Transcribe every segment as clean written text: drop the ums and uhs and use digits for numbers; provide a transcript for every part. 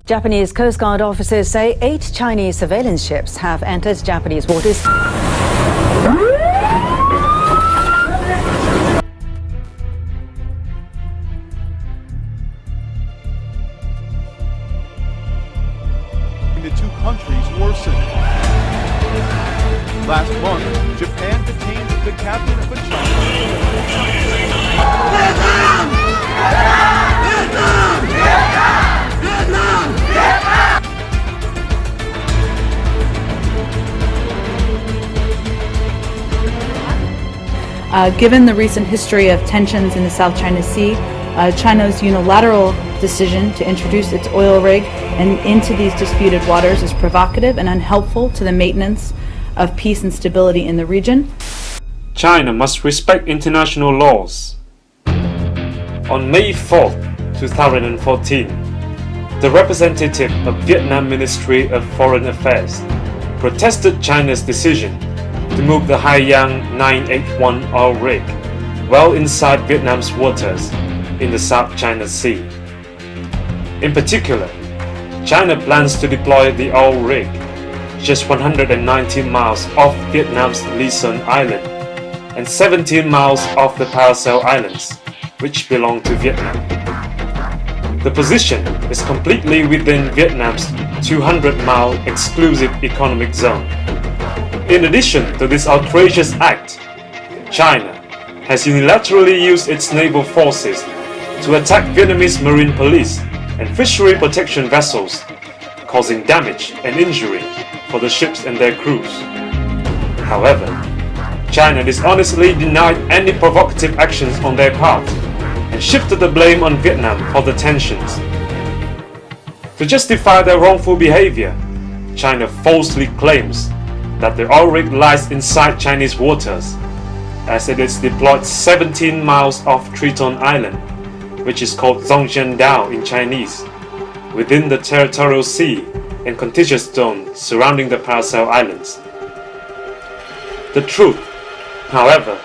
Japanese Coast Guard officers say 8 Chinese surveillance ships have entered Japanese waters. The two countries worsened. Last month, Japan detained the captain of a Given the recent history of tensions in the South China Sea, China's unilateral decision to introduce its oil rig into these disputed waters is provocative and unhelpful to the maintenance of peace and stability in the region. China must respect international laws. On May 4, 2014, the representative of Vietnam Ministry of Foreign Affairs protested China's decision to move the Haiyang 981 oil rig well inside Vietnam's waters in the South China Sea. In particular, China plans to deploy the oil rig just 119 miles off Vietnam's Luzon Island and 17 miles off the Paracel Islands, which belong to Vietnam. The position is completely within Vietnam's 200-mile exclusive economic zone. In addition to this outrageous act, China has unilaterally used its naval forces to attack Vietnamese marine police and fishery protection vessels, causing damage and injury for the ships and their crews. However, China dishonestly denied any provocative actions on their part and shifted the blame on Vietnam for the tensions. To justify their wrongful behavior, China falsely claims that the oil rig lies inside Chinese waters, as it is deployed 17 miles off Triton Island, which is called Zhongjian Dao in Chinese, within the territorial sea and contiguous zone surrounding the Paracel Islands. The truth, however,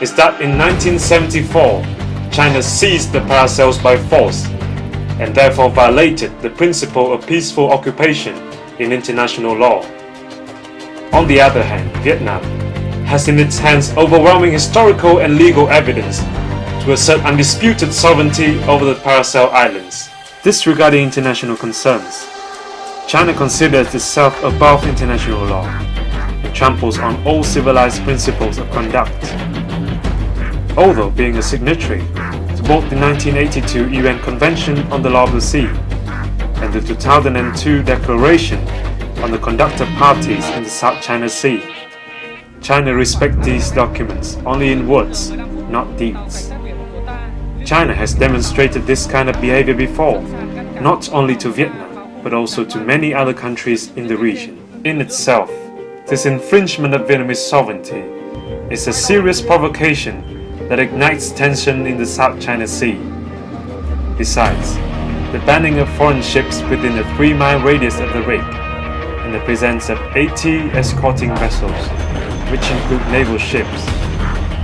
is that in 1974, China seized the Paracels by force and therefore violated the principle of peaceful occupation in international law. On the other hand, Vietnam has in its hands overwhelming historical and legal evidence to assert undisputed sovereignty over the Paracel Islands. Disregarding international concerns, China considers itself above international law and tramples on all civilized principles of conduct. Although being a signatory to both the 1982 UN Convention on the Law of the Sea and the 2002 Declaration on the Conduct of Parties in the South China Sea, China respects these documents only in words, not deeds. China has demonstrated this kind of behavior before, not only to Vietnam, but also to many other countries in the region. In itself, this infringement of Vietnamese sovereignty is a serious provocation that ignites tension in the South China Sea. Besides, the banning of foreign ships within a 3-mile radius of the rig and the presence of 80 escorting vessels, which include naval ships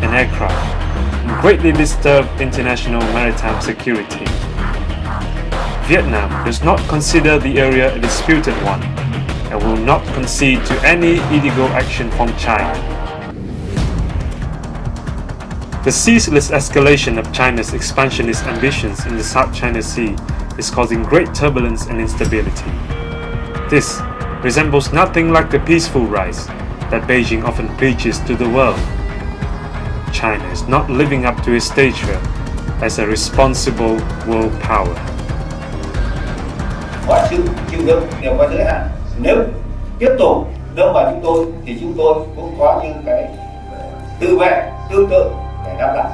and aircraft, greatly disturb international maritime security. Vietnam does not consider the area a disputed one and will not concede to any illegal action from China. The ceaseless escalation of China's expansionist ambitions in the South China Sea is causing great turbulence and instability. This resembles nothing like the peaceful rise that Beijing often preaches to the world. China is not living up to its stature as a responsible world power. Mọi sự chịu đựng đều có giới hạn. Nếu tiếp tục đâm vào chúng tôi thì chúng tôi cũng có những cái tự vệ tương tự để đáp lại.